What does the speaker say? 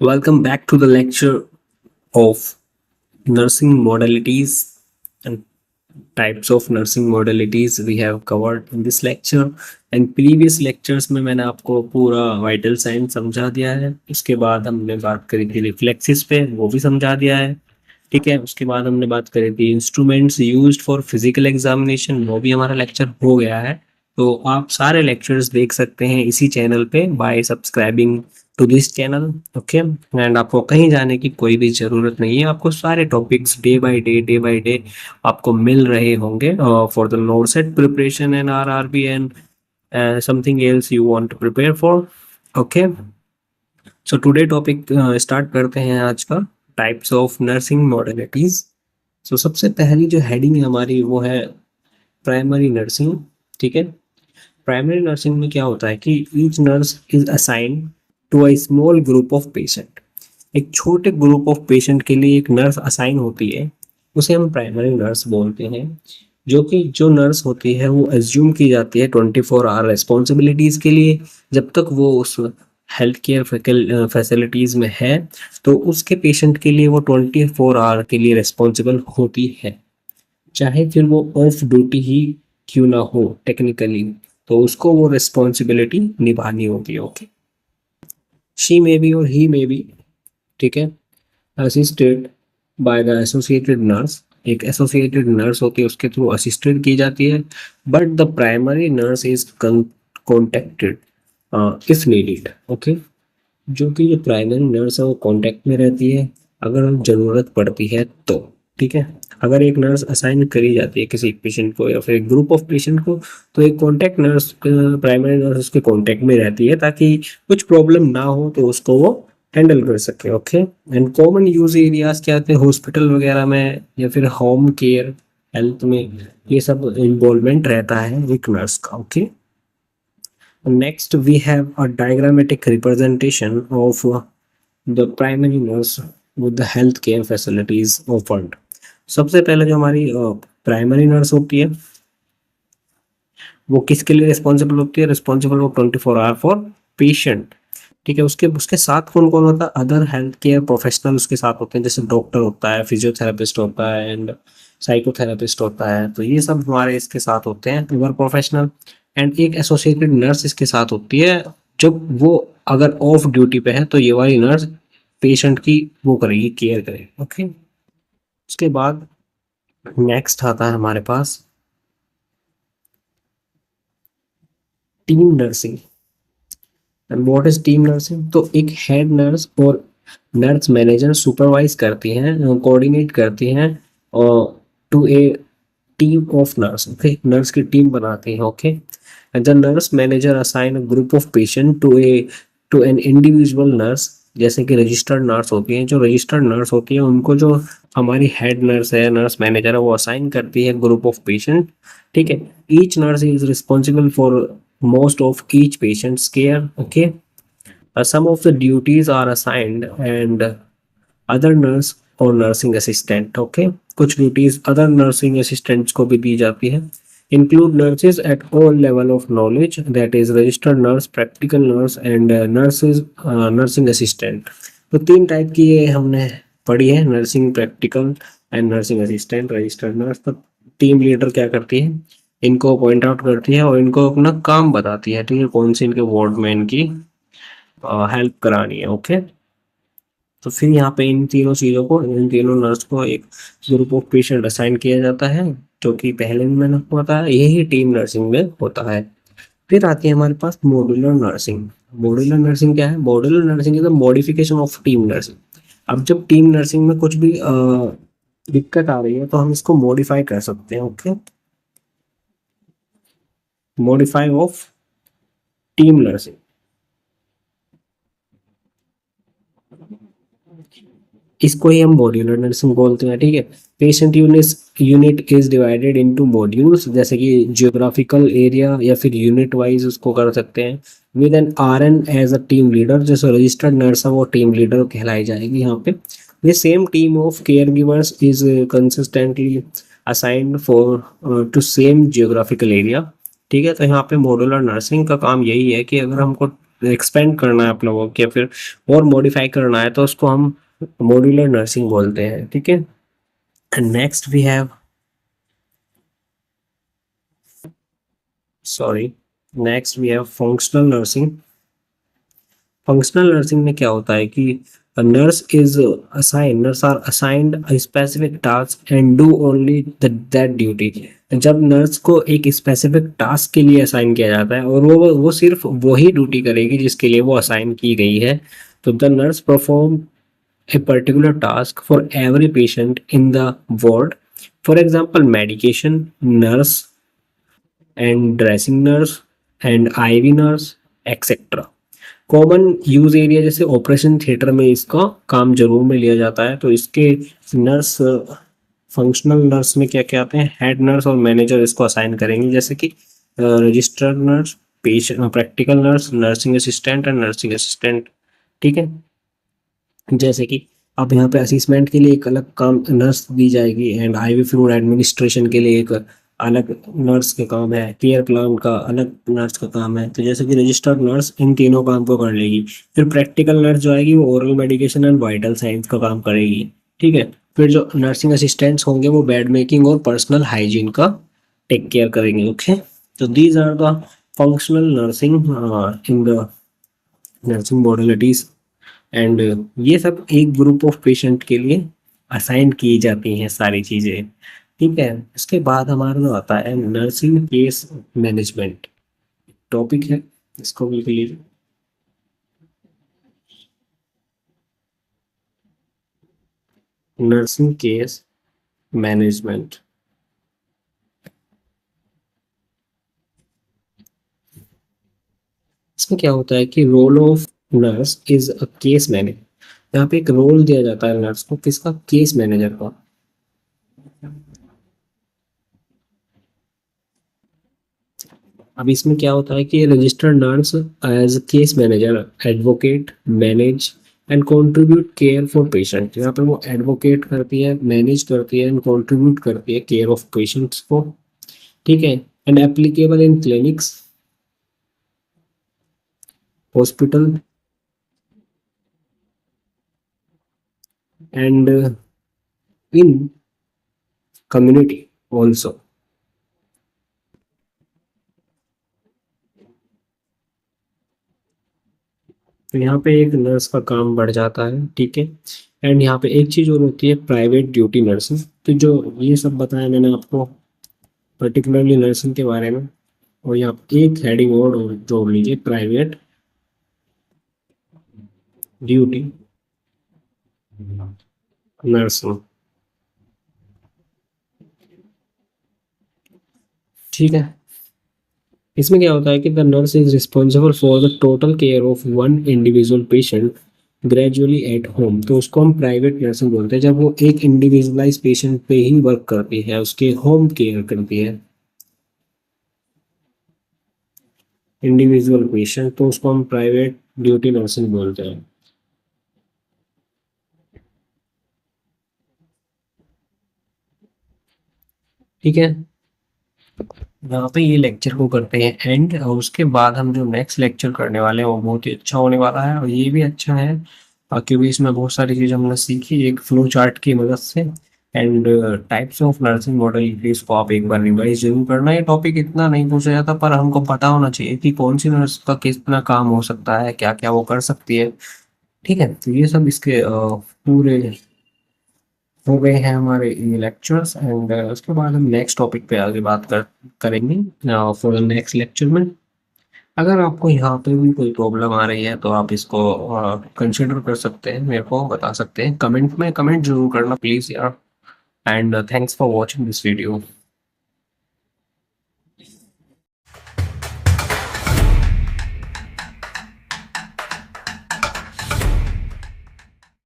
Welcome back to the lecture of nursing modalities and types of nursing modalities we have covered in this lecture and previous lectures में मैंने आपको पूरा vital science समझा दिया है। उसके बाद हमने बात करी थी रिफ्लेक्सिस पे, वो भी समझा दिया है। ठीक है, उसके बाद हमने बात करी थी instruments used for physical examination, वो भी हमारा लेक्चर हो गया है। तो आप सारे लेक्चर्स देख सकते हैं इसी चैनल पे by subscribing to this channel. Okay, and आपको कहीं जाने की कोई भी ज़रूरत नहीं है, आपको सारे टॉपिक्स डे बाय डे आपको मिल रहे होंगे for the NORCET preparation and RRB and something else you want to prepare for. Okay, so today topic start करते हैं आज का, types of nursing modalities. So सबसे पहली जो हेडिंग है हमारी वो है प्राइमरी नर्सिंग। ठीक है, प्राइमरी नर्सिंग में क्या होता है कि each nurse is assigned to a small group of patient. एक छोटे ग्रुप ऑफ पेशेंट के लिए एक नर्स असाइन होती है, उसे हम प्राइमरी नर्स बोलते हैं। जो नर्स होती है वो एज्यूम की जाती है 24 आवर रिस्पॉन्सिबिलिटीज़ के लिए। जब तक वो उस हेल्थ केयर फैसिलिटीज़ में है तो उसके पेशेंट के लिए वो 24 आवर के लिए रिस्पॉन्सिबल होती है, चाहे फिर वो ऑफ ड्यूटी ही क्यों ना हो टेक्निकली, तो उसको वो रिस्पॉन्सिबिलिटी निभानी होती है। ओके, शी मे बी और ही मे बी, ठीक है, assisted by the associated nurse. एक एसोसिएटेड नर्स होती है, उसके थ्रू असिस्टेड की जाती है, but the primary nurse is contacted if needed. Okay, जो कि ये प्राइमरी नर्स है वो कॉन्टेक्ट में रहती है अगर ज़रूरत पड़ती है तो। ठीक है, अगर एक नर्स असाइन करी जाती है किसी पेशेंट को या फिर एक ग्रुप ऑफ पेशेंट को, तो एक कॉन्टैक्ट नर्स, प्राइमरी नर्स उसके कॉन्टैक्ट में रहती है ताकि कुछ प्रॉब्लम ना हो तो उसको वो हैंडल कर सके। Okay, and common use areas क्या आते हैं, हॉस्पिटल वगैरह में या फिर होम केयर हेल्थ में, ये सब इन्वॉल्वमेंट रहता है एक नर्स का। Okay, next we have a diagrammatic representation of the primary nurse with the healthcare facilities offered। सबसे पहले जो हमारी प्राइमरी नर्स होती है वो किसके लिए रिस्पॉन्सिबल होती है, responsible for 24 hour for patient. ठीक है, उसके उसके साथ कौन कौन होता है, अदर हेल्थ केयर प्रोफेशनल उसके साथ होते हैं, जैसे डॉक्टर होता है, फिजियोथेरेपिस्ट होता है एंड साइकोथेरेपिस्ट होता है, तो ये सब हमारे इसके साथ होते हैं अदर प्रोफेशनल। एंड एक एसोसिएटेड नर्स इसके साथ होती है, जब वो अगर ऑफ ड्यूटी पे है तो ये वाली नर्स पेशेंट की वो करेगी, केयर करेगी। ओके, उसके बाद नेक्स्ट आता है हमारे पास team nursing. And what is team nursing, तो एक हेड नर्स और नर्स मैनेजर सुपरवाइज करती हैं, कोऑर्डिनेट करती हैं और to a team of nurse. Okay, nurse की टीम बनाती है। Okay, and the nurse manager assign a group of patient to an individual nurse. जैसे कि रजिस्टर्ड नर्स होती हैं, जो रजिस्टर्ड नर्स होती है उनको जो हमारी हेड नर्स है, नर्स मैनेजर है, वो असाइन करती है ग्रुप ऑफ पेशेंट। ठीक है, each nurse is responsible for most of each patient's care। Okay, some of the duties are assigned and other nurse और nursing assistant। okay, कुछ duties other nursing assistants को भी दी जाती है। include nurses at all level of knowledge, that is registered nurse, practical nurse and nurses nursing assistant। तो तीन type की ये हमने पढ़ी है, nursing, practical and nursing assistant. Registered nurse तो टीम लीडर क्या करती है, इनको पॉइंट आउट करती है और इनको अपना काम बताती है। ठीक है, कौन सी इनके वार्ड में इनकी हेल्प करानी है। ओके, तो फिर यहाँ पे इन तीनों चीज़ों को, इन तीनों नर्स को एक ग्रुप ऑफ पेशेंट असाइन किया जाता है, जो कि पहले भी मैंने आपको बताया यही टीम नर्सिंग में होता है। फिर आती है हमारे पास मॉड्यूलर नर्सिंग। मॉड्यूलर नर्सिंग क्या है, modular nursing is the modification of team nursing. अब जब टीम नर्सिंग में कुछ भी दिक्कत आ रही है तो हम इसको मॉडिफाई कर सकते हैं। Okay, modify of team nursing. इसको ही हम मॉड्यूलर नर्सिंग बोलते हैं। ठीक है, patient unit is divided into modules, जैसे कि जियोग्राफिकल एरिया या फिर यूनिट वाइज उसको कर सकते हैं। With an RN as a team leader, जैसे रजिस्टर्ड नर्स है वो टीम लीडर कहलाई जाएगी यहाँ पे। The same team of care givers is consistently assigned for to same geographical area. ठीक है, तो यहाँ पे मॉड्यूलर नर्सिंग का काम यही है कि अगर हमको एक्सपेंड करना है अपना वर्क या फिर और मॉडिफाई करना है तो उसको हम मॉड्यूलर नर्सिंग बोलते हैं, ठीक है। And next we have, sorry, next we have functional nursing. Functional nursing में क्या होता है कि nurse are assigned a specific task and do only that duty. जब नर्स को एक स्पेसिफिक टास्क के लिए असाइन किया जाता है और वो सिर्फ वही ड्यूटी करेगी जिसके लिए वो असाइन की गई है, तो the nurse perform a particular task for every patient in the ward. For example, medication nurse and dressing nurse and IV nurse, etc. Common use area जैसे ऑपरेशन थिएटर में इसका काम जरूर में लिया जाता है, तो इसके नर्स, फंक्शनल नर्स में क्या क्या आते हैं, हेड नर्स और मैनेजर इसको असाइन करेंगे, जैसे कि registered nurse, patient practical nurse, nursing assistant and nursing assistant, ठीक है। जैसे कि अब यहाँ पे असिस्टेंट के लिए एक अलग काम नर्स दी जाएगी एंड आईवी फ्लूइड एडमिनिस्ट्रेशन के लिए एक अलग नर्स के काम है, केयर प्लान का अलग नर्स का काम है। तो जैसे कि रजिस्टर्ड नर्स इन तीनों काम को कर लेगी। फिर प्रैक्टिकल नर्स जो आएगी वो oral medication and vital science का काम करेगी, ठीक है। फिर जो नर्सिंग असिस्टेंट्स होंगे वो बेड मेकिंग और पर्सनल हाइजीन का टेक केयर करेंगे, ओके। तो these are the functional nursing in the nursing modalities and ये सब एक ग्रुप ऑफ पेशेंट के लिए असाइन की जाती हैं सारी चीज़ें, ठीक है। इसके बाद हमारा जो आता है नर्सिंग केस मैनेजमेंट टॉपिक है, इसको भी लिख लीजिए। नर्सिंग केस मैनेजमेंट, इसमें क्या होता है कि role of nurse is a case manager. यहाँ पे एक रोल दिया जाता है नर्स को, किसका, केस मैनेजर का। अब इसमें क्या होता है कि registered nurse as case manager advocate manage and contribute care for patient. यहाँ पे वो एडवोकेट करती है, मैनेज करती है एंड कंट्रीब्यूट करती है केयर ऑफ पेशेंट्स को, ठीक है। And applicable in clinics, hospital and in community also. तो यहाँ पे एक नर्स का काम बढ़ जाता है, ठीक है। एंड यहाँ पे एक चीज़ और होती है प्राइवेट ड्यूटी नर्सिंग। तो जो ये सब बताया मैंने आपको पर्टिकुलरली नर्सिंग के बारे में, और यहाँ पे एक हेडिंग और जोड़ लीजिए, प्राइवेट ड्यूटी नर्सिंग, ठीक है। इसमें क्या होता है कि the nurse is responsible for the total care of one individual patient gradually at home. तो उसको हम प्राइवेट नर्सिंग बोलते हैं जब वो एक इंडिविजुअलाइज पेशेंट पे ही वर्क करती है, उसके होम केयर करती है इंडिविजुअल पेशेंट, तो उसको हम प्राइवेट ड्यूटी नर्सिंग बोलते हैं, ठीक है। यहाँ पे ये लेक्चर को करते हैं एंड, और उसके बाद हम जो नेक्स्ट लेक्चर करने वाले हैं वो बहुत ही अच्छा होने वाला है। और ये भी अच्छा है क्योंकि इसमें बहुत सारी चीज़ हमने सीखी एक फ्लो चार्ट की मदद से। And types of nursing modalities को आप एक बार रिवाइज जरूर करना। ये टॉपिक इतना नहीं पूछा जाता पर हमको पता होना चाहिए कि कौन सी नर्स का कितना काम हो सकता है, क्या क्या वो कर सकती है, ठीक है। तो ये सब इसके पूरे हो गए हैं हमारे ये लेक्चर्स एंड उसके बाद हम नेक्स्ट टॉपिक पे आगे बात करेंगे फॉर द नेक्स्ट लेक्चर में। अगर आपको यहाँ पे भी कोई प्रॉब्लम आ रही है तो आप इसको कंसिडर कर सकते हैं, मेरे को बता सकते हैं कमेंट में, कमेंट जरूर करना प्लीज़ यार। And thanks for watching this video.